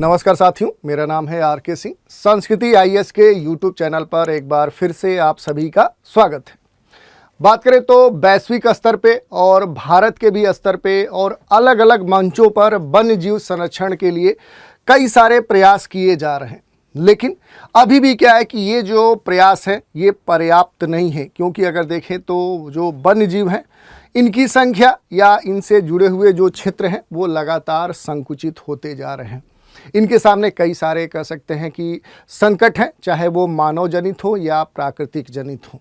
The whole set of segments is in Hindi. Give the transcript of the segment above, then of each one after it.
नमस्कार साथियों, मेरा नाम है आर.के. सिंह। संस्कृति आईएएस के यूट्यूब चैनल पर एक बार फिर से आप सभी का स्वागत है। बात करें तो वैश्विक स्तर पे और भारत के भी स्तर पे और अलग अलग मंचों पर वन्य जीव संरक्षण के लिए कई सारे प्रयास किए जा रहे हैं, लेकिन अभी भी क्या है कि ये जो प्रयास है ये पर्याप्त नहीं है, क्योंकि अगर देखें तो जो वन्य जीव हैं इनकी संख्या या इनसे जुड़े हुए जो क्षेत्र हैं वो लगातार संकुचित होते जा रहे हैं। इनके सामने कई सारे कह सकते हैं कि संकट हैं, चाहे वो मानव जनित हो या प्राकृतिक जनित हो।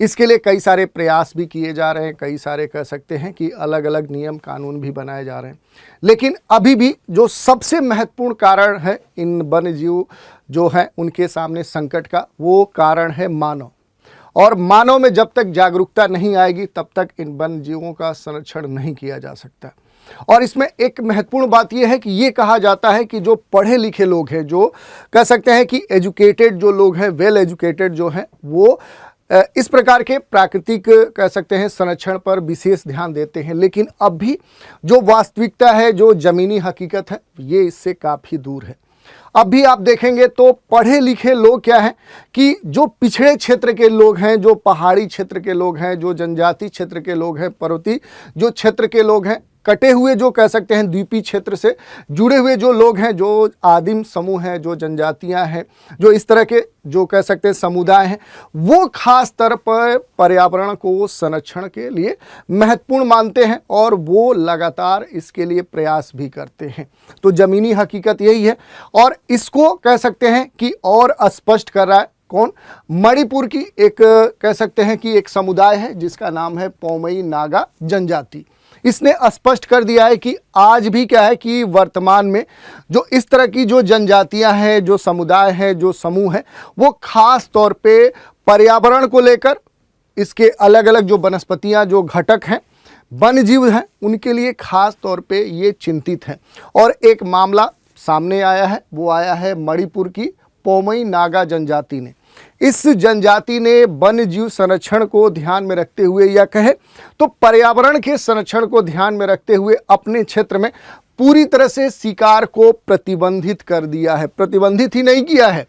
इसके लिए कई सारे प्रयास भी किए जा रहे हैं, कई सारे कह सकते हैं कि अलग अलग नियम कानून भी बनाए जा रहे हैं, लेकिन अभी भी जो सबसे महत्वपूर्ण कारण है इन वन्य जीव जो हैं उनके सामने संकट का, वो कारण है मानव। और मानव में जब तक जागरूकता नहीं आएगी तब तक इन वन्य जीवों का संरक्षण नहीं किया जा सकता। और इसमें एक महत्वपूर्ण बात यह है कि ये कहा जाता है कि जो पढ़े लिखे लोग हैं, जो कह सकते हैं कि एजुकेटेड जो लोग हैं, वेल एजुकेटेड जो हैं, वो इस प्रकार के प्राकृतिक कह सकते हैं संरक्षण पर विशेष ध्यान देते हैं। लेकिन अब भी जो वास्तविकता है, जो ज़मीनी हकीकत है, ये इससे काफ़ी दूर है। अब भी आप देखेंगे तो पढ़े लिखे लोग क्या हैं कि जो पिछड़े क्षेत्र के लोग हैं, जो पहाड़ी क्षेत्र के लोग हैं, जो जनजाति क्षेत्र के लोग हैं, पर्वतीय जो क्षेत्र के लोग हैं, कटे हुए जो कह सकते हैं द्वीपीय क्षेत्र से जुड़े हुए जो लोग हैं, जो आदिम समूह हैं, जो जनजातियां हैं, जो इस तरह के जो कह सकते हैं समुदाय हैं, वो खास तौर पर पर्यावरण को संरक्षण के लिए महत्वपूर्ण मानते हैं और वो लगातार इसके लिए प्रयास भी करते हैं। तो ज़मीनी हकीकत यही है और इसको कह सकते हैं कि और स्पष्ट कर रहा है कौन? मणिपुर की एक कह सकते हैं कि एक समुदाय है जिसका नाम है पौमई नागा जनजाति। इसने स्पष्ट कर दिया है कि आज भी क्या है कि वर्तमान में जो इस तरह की जो जनजातियां हैं, जो समुदाय हैं, जो समूह हैं, वो खास तौर पे पर्यावरण को लेकर इसके अलग अलग जो वनस्पतियां, जो घटक हैं, वन्य जीव हैं, उनके लिए खास तौर पे ये चिंतित हैं। और एक मामला सामने आया है, वो आया है मणिपुर की पौमई नागा जनजाति ने। इस जनजाति ने वन्य जीव संरक्षण को ध्यान में रखते हुए, या कहे तो पर्यावरण के संरक्षण को ध्यान में रखते हुए अपने क्षेत्र में पूरी तरह से शिकार को प्रतिबंधित कर दिया है। प्रतिबंधित ही नहीं किया है,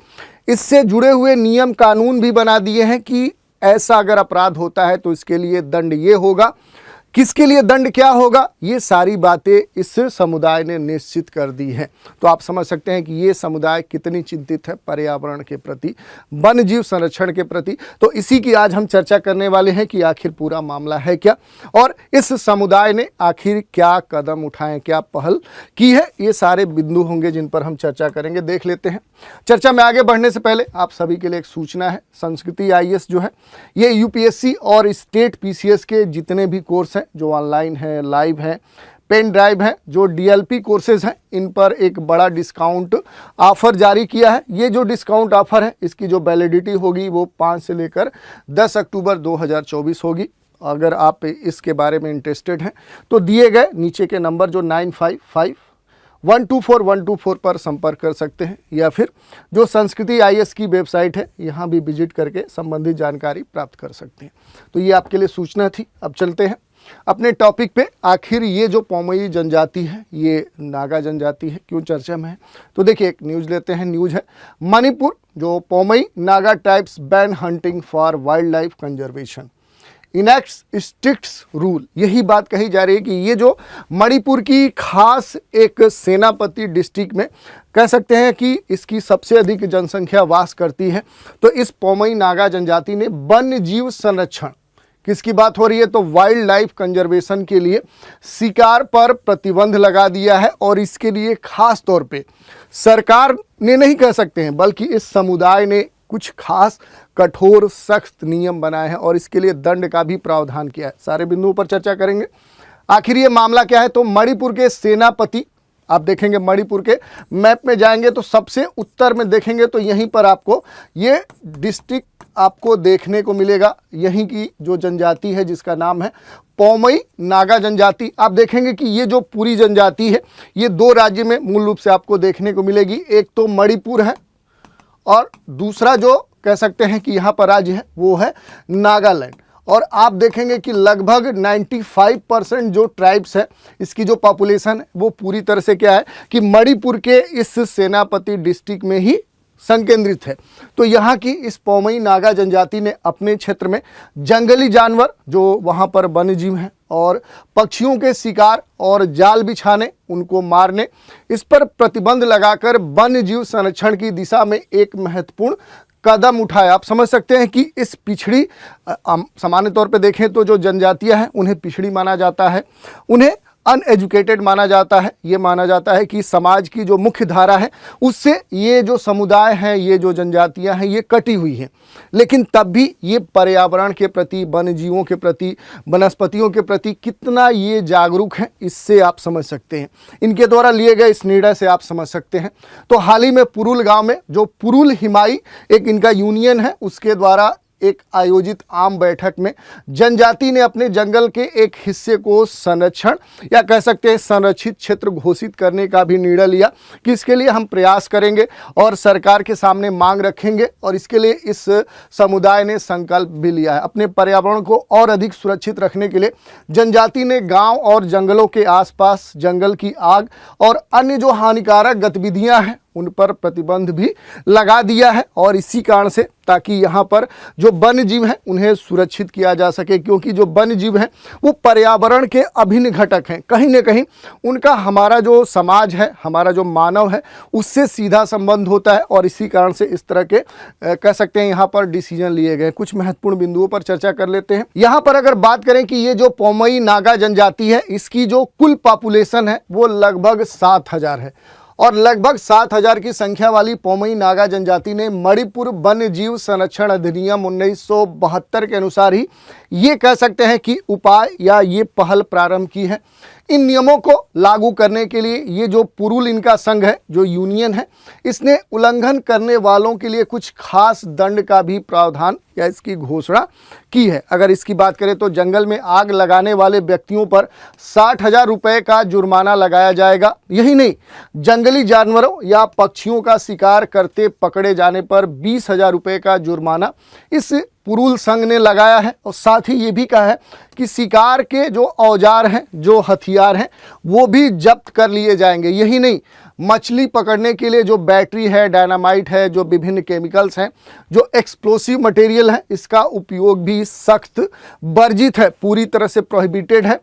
इससे जुड़े हुए नियम कानून भी बना दिए हैं कि ऐसा अगर अपराध होता है तो इसके लिए दंड ये होगा। किसके लिए दंड क्या होगा, ये सारी बातें इस समुदाय ने निश्चित कर दी हैं। तो आप समझ सकते हैं कि ये समुदाय कितनी चिंतित है पर्यावरण के प्रति, वन्य जीव संरक्षण के प्रति। तो इसी की आज हम चर्चा करने वाले हैं कि आखिर पूरा मामला है क्या और इस समुदाय ने आखिर क्या कदम उठाए, क्या पहल की है। ये सारे बिंदु होंगे जिन पर हम चर्चा करेंगे। देख लेते हैं। चर्चा में आगे बढ़ने से पहले आप सभी के लिए एक सूचना है। संस्कृति आईएएस जो है ये यूपीएससी और स्टेट पीसीएस के जितने भी कोर्स हैं, जो ऑनलाइन है, लाइव है, पेन ड्राइव है, जो डीएलपी कोर्सेज हैं, इन पर एक बड़ा डिस्काउंट ऑफर जारी किया है। ये जो डिस्काउंट ऑफर है इसकी जो वैलिडिटी होगी वो 5 से लेकर 10 अक्टूबर 2024 होगी। अगर आप इसके बारे में इंटरेस्टेड हैं तो दिए गए नीचे के नंबर जो 955124 पर संपर्क कर सकते हैं, या फिर जो संस्कृति आईएएस की वेबसाइट है यहाँ भी विजिट करके संबंधित जानकारी प्राप्त कर सकते हैं। तो ये आपके लिए सूचना थी। अब चलते हैं अपने टॉपिक पे। आखिर ये जो पौमई जनजाति है, ये नागा जनजाति है, क्यों चर्चा में है? तो देखिए, एक न्यूज़ लेते हैं। न्यूज़ है मणिपुर जो Poumai Naga types ban hunting for wildlife conservation, enacts strict rule. यही बात कही जा रही है कि ये जो मणिपुर की खास एक सेनापति डिस्ट्रिक्ट में कह सकते हैं कि इसकी सबसे अधिक जनसंख्या वास करती है। तो इस पौमई नागा जनजाति ने वन्य जीव संरक्षण, किसकी बात हो रही है तो वाइल्ड लाइफ कंजर्वेशन के लिए शिकार पर प्रतिबंध लगा दिया है। और इसके लिए खास तौर पे सरकार ने नहीं कह सकते हैं, बल्कि इस समुदाय ने कुछ खास कठोर सख्त नियम बनाए हैं और इसके लिए दंड का भी प्रावधान किया है। सारे बिंदुओं पर चर्चा करेंगे। आखिर ये मामला क्या है तो मणिपुर के सेनापति, आप देखेंगे मणिपुर के मैप में जाएंगे तो सबसे उत्तर में देखेंगे तो यहीं पर आपको ये डिस्ट्रिक्ट आपको देखने को मिलेगा। यहीं की जो जनजाति है जिसका नाम है पौमई नागा जनजाति। आप देखेंगे कि ये जो पूरी जनजाति है ये 2 राज्य में मूल रूप से आपको देखने को मिलेगी। एक तो मणिपुर है और दूसरा जो कह सकते हैं कि यहाँ पर राज्य है वो है नागालैंड। और आप देखेंगे कि लगभग 95% जो ट्राइब्स है, इसकी जो पॉपुलेशन है वो पूरी तरह से क्या है कि मणिपुर के इस सेनापति डिस्ट्रिक्ट में ही संकेंद्रित है। तो यहाँ की इस पौमई नागा जनजाति ने अपने क्षेत्र में जंगली जानवर जो वहाँ पर वन्यजीव हैं और पक्षियों के शिकार और जाल बिछाने, उनको मारने, इस पर प्रतिबंध लगाकर वन्यजीव संरक्षण की दिशा में एक महत्वपूर्ण कदम उठाया। आप समझ सकते हैं कि इस पिछड़ी, सामान्य तौर पे देखें तो जो जनजातियां हैं उन्हें पिछड़ी माना जाता है, उन्हें अनएजुकेटेड माना जाता है। ये माना जाता है कि समाज की जो मुख्य धारा है उससे ये जो समुदाय हैं, ये जो जनजातियां हैं, ये कटी हुई हैं। लेकिन तब भी ये पर्यावरण के प्रति, वन्य जीवों के प्रति, वनस्पतियों के प्रति कितना ये जागरूक हैं, इससे आप समझ सकते हैं। इनके द्वारा लिए गए इस निर्णय से आप समझ सकते हैं। तो हाल ही में पुरुल गांव में जो पुरुल हिमाई एक इनका यूनियन है, उसके द्वारा एक आयोजित आम बैठक में जनजाति ने अपने जंगल के एक हिस्से को संरक्षण या कह सकते हैं संरक्षित क्षेत्र घोषित करने का भी निर्णय लिया कि इसके लिए हम प्रयास करेंगे और सरकार के सामने मांग रखेंगे। और इसके लिए इस समुदाय ने संकल्प भी लिया है। अपने पर्यावरण को और अधिक सुरक्षित रखने के लिए जनजाति ने गांव और जंगलों के आसपास जंगल की आग और अन्य जो हानिकारक गतिविधियां हैं उन पर प्रतिबंध भी लगा दिया है। और इसी कारण से ताकि यहाँ पर जो वन्य जीव हैं उन्हें सुरक्षित किया जा सके, क्योंकि जो वन्य जीव हैं वो पर्यावरण के अभिन्न घटक हैं। कहीं न कहीं उनका हमारा जो समाज है, हमारा जो मानव है, उससे सीधा संबंध होता है। और इसी कारण से इस तरह के कह सकते हैं यहाँ पर डिसीजन लिए गए। कुछ महत्वपूर्ण बिंदुओं पर चर्चा कर लेते हैं। यहाँ पर अगर बात करें कि ये जो पौमई नागा जनजाति है, इसकी जो कुल पॉपुलेशन है वो लगभग 7,000 है। और लगभग 7,000 की संख्या वाली पौमई नागा जनजाति ने मणिपुर वन्य जीव संरक्षण अधिनियम 1972 के अनुसार ही ये कह सकते हैं कि उपाय या ये पहल प्रारंभ की है। इन नियमों को लागू करने के लिए ये जो पुरुल इनका संघ है, जो यूनियन है, इसने उल्लंघन करने वालों के लिए कुछ खास दंड का भी प्रावधान या इसकी घोषणा की है। अगर इसकी बात करें तो जंगल में आग लगाने वाले व्यक्तियों पर 60,000 रुपये का जुर्माना लगाया जाएगा। यही नहीं, जंगली जानवरों या पक्षियों का शिकार करते पकड़े जाने पर 20,000 रुपये का जुर्माना इस पुरुल संघ ने लगाया है। और साथ ही ये भी कहा है कि शिकार के जो औजार हैं, जो हथियार हैं, वो भी जब्त कर लिए जाएंगे। यही नहीं, मछली पकड़ने के लिए जो बैटरी है, डायनामाइट है, जो विभिन्न केमिकल्स हैं, जो एक्सप्लोसिव मटेरियल है, इसका उपयोग भी सख्त वर्जित है, पूरी तरह से प्रोहिबिटेड है।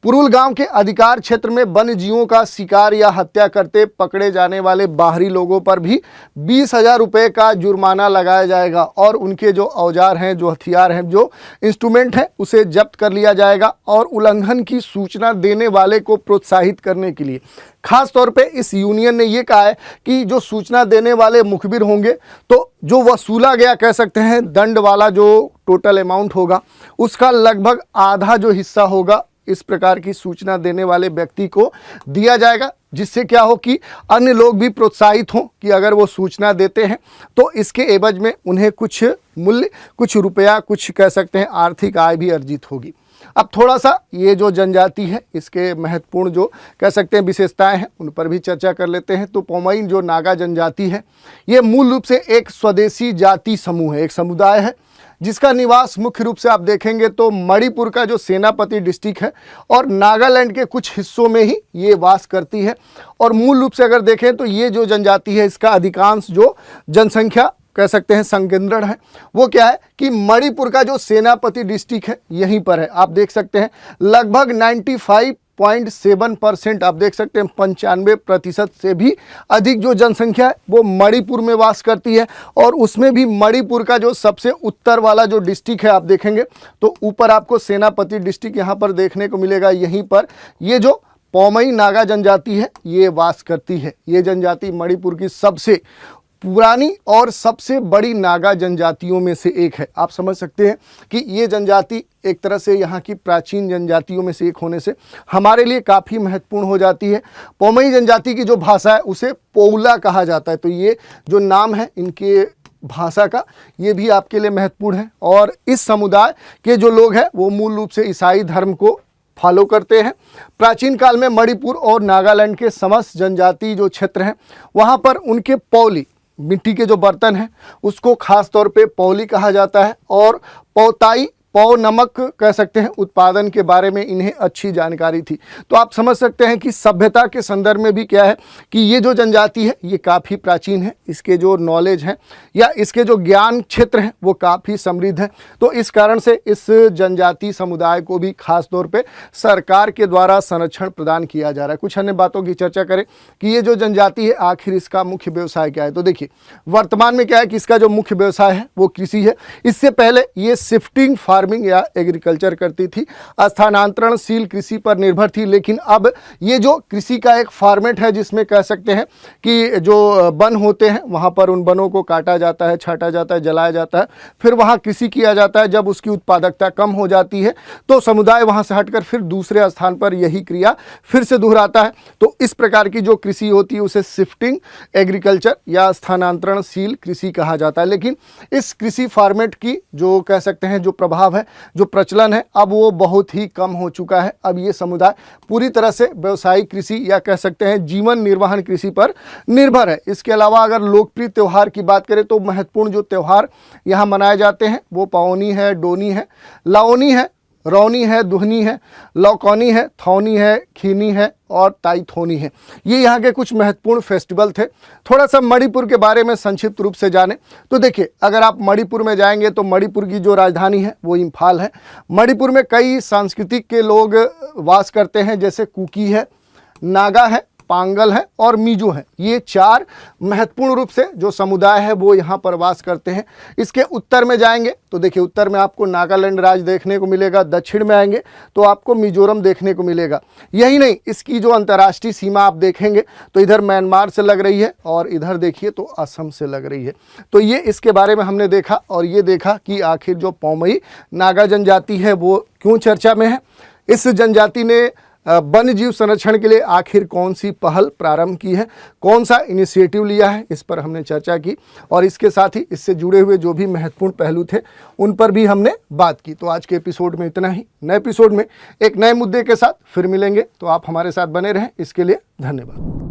पुरुल गांव के अधिकार क्षेत्र में वन्य जीवों का शिकार या हत्या करते पकड़े जाने वाले बाहरी लोगों पर भी 20,000 रुपये का जुर्माना लगाया जाएगा। और उनके जो औजार हैं, जो हथियार हैं, जो इंस्ट्रूमेंट हैं, उसे जब्त कर लिया जाएगा। और उल्लंघन की सूचना देने वाले को प्रोत्साहित करने के लिए खास तौर पे इस यूनियन ने ये कहा है कि जो सूचना देने वाले मुखबिर होंगे तो जो वसूला गया कह सकते हैं दंड वाला जो टोटल अमाउंट होगा, उसका लगभग आधा जो हिस्सा होगा इस प्रकार की सूचना देने वाले व्यक्ति को दिया जाएगा। जिससे क्या हो कि अन्य लोग भी प्रोत्साहित हों कि अगर वो सूचना देते हैं तो इसके एवज में उन्हें कुछ मूल्य, कुछ रुपया, कुछ कह सकते हैं आर्थिक आय भी अर्जित होगी। अब थोड़ा सा ये जो जनजाति है, इसके महत्वपूर्ण जो कह सकते हैं विशेषताएं हैं, उन पर भी चर्चा कर लेते हैं। तो पौमई जो नागा जनजाति है, ये मूल रूप से एक स्वदेशी जाति समूह है, एक समुदाय है जिसका निवास मुख्य रूप से आप देखेंगे तो मणिपुर का जो सेनापति डिस्ट्रिक्ट है और नागालैंड के कुछ हिस्सों में ही ये वास करती है। और मूल रूप से अगर देखें तो ये जो जनजाति है, इसका अधिकांश जो जनसंख्या कह सकते हैं संकेंद्रण है, वो क्या है कि मणिपुर का जो सेनापति डिस्ट्रिक्ट है यहीं पर है। आप देख सकते हैं लगभग 95.7% आप देख सकते हैं 95% से भी अधिक जो जनसंख्या है वो मणिपुर में वास करती है। और उसमें भी मणिपुर का जो सबसे उत्तर वाला जो डिस्ट्रिक्ट है आप देखेंगे तो ऊपर आपको सेनापति डिस्ट्रिक्ट यहाँ पर देखने को मिलेगा। यहीं पर ये जो पौमई नागा जनजाति है ये वास करती है। ये जनजाति मणिपुर की सबसे पुरानी और सबसे बड़ी नागा जनजातियों में से एक है। आप समझ सकते हैं कि ये जनजाति एक तरह से यहाँ की प्राचीन जनजातियों में से एक होने से हमारे लिए काफ़ी महत्वपूर्ण हो जाती है। पौमई जनजाति की जो भाषा है उसे पोउला कहा जाता है। तो ये जो नाम है इनके भाषा का, ये भी आपके लिए महत्वपूर्ण है। और इस समुदाय के जो लोग हैं वो मूल रूप से ईसाई धर्म को फॉलो करते हैं। प्राचीन काल में मणिपुर और नागालैंड के समस्त जनजाति जो क्षेत्र हैं वहाँ पर उनके पौली, मिट्टी के जो बर्तन हैं उसको खास तौर पे पौली कहा जाता है। और पौताई पौ नमक कह सकते हैं उत्पादन के बारे में इन्हें अच्छी जानकारी थी। तो आप समझ सकते हैं कि सभ्यता के संदर्भ में भी क्या है कि ये जो जनजाति है ये काफ़ी प्राचीन है, इसके जो नॉलेज है या इसके जो ज्ञान क्षेत्र हैं वो काफ़ी समृद्ध है। तो इस कारण से इस जनजाति समुदाय को भी खास तौर पे सरकार के द्वारा संरक्षण प्रदान किया जा रहा है। कुछ अन्य बातों की चर्चा करें कि ये जो जनजाति है आखिर इसका मुख्य व्यवसाय क्या है। तो देखिए वर्तमान में क्या है कि इसका जो मुख्य व्यवसाय है वो कृषि है। इससे पहले ये शिफ्टिंग फार्मिंग या एग्रीकल्चर करती थी, स्थानांतरणशील कृषि पर निर्भर थी। लेकिन अब ये जो कृषि का एक फॉर्मेट है जिसमें कह सकते हैं कि जो वन होते हैं वहाँ पर उन वनों को काटा जाता है, छाटा जाता है, जलाया जाता है, फिर वहाँ कृषि किया जाता है। जब उसकी उत्पादकता कम हो जाती है तो समुदाय वहाँ से हटकर फिर दूसरे स्थान पर यही क्रिया फिर से दोहराता है। तो इस प्रकार की जो कृषि होती है उसे शिफ्टिंग एग्रीकल्चर या स्थानांतरणशील कृषि कहा जाता है। लेकिन इस कृषि फॉर्मेट की जो कह सकते हैं जो प्रभाव है, जो प्रचलन है, अब वो बहुत ही कम हो चुका है। अब ये समुदाय पूरी तरह से व्यावसायिक कृषि या कह सकते हैं जीवन निर्वहन कृषि पर निर्भर है। इसके अलावा अगर लोकप्रिय त्यौहार की बात करें तो महत्वपूर्ण जो त्यौहार यहाँ मनाए जाते हैं वो पौनी है, डोनी है, लाओनी है, रौनी है, दुहनी है, लौकौनी है, थौनी है, खीनी है और ताइथोनी है। ये यहाँ के कुछ महत्वपूर्ण फेस्टिवल थे। थोड़ा सा मणिपुर के बारे में संक्षिप्त रूप से जानें तो देखिए अगर आप मणिपुर में जाएंगे तो मणिपुर की जो राजधानी है वो इम्फाल है। मणिपुर में कई सांस्कृतिक के लोग वास करते हैं, जैसे कुकी है, नागा है, पांगल है और मिजो है। ये चार महत्वपूर्ण रूप से जो समुदाय है वो यहाँ पर वास करते हैं। इसके उत्तर में जाएंगे तो देखिए उत्तर में आपको नागालैंड राज्य देखने को मिलेगा, दक्षिण में आएंगे तो आपको मिजोरम देखने को मिलेगा। यही नहीं, इसकी जो अंतर्राष्ट्रीय सीमा आप देखेंगे तो इधर म्यांमार से लग रही है और इधर देखिए तो असम से लग रही है। तो ये इसके बारे में हमने देखा और ये देखा कि आखिर जो पौमई नागा जनजाति है वो क्यों चर्चा में है। इस जनजाति ने वन्य जीव संरक्षण के लिए आखिर कौन सी पहल प्रारंभ की है, कौन सा इनिशिएटिव लिया है, इस पर हमने चर्चा की और इसके साथ ही इससे जुड़े हुए जो भी महत्वपूर्ण पहलू थे उन पर भी हमने बात की। तो आज के एपिसोड में इतना ही। नए एपिसोड में एक नए मुद्दे के साथ फिर मिलेंगे, तो आप हमारे साथ बने रहें। इसके लिए धन्यवाद।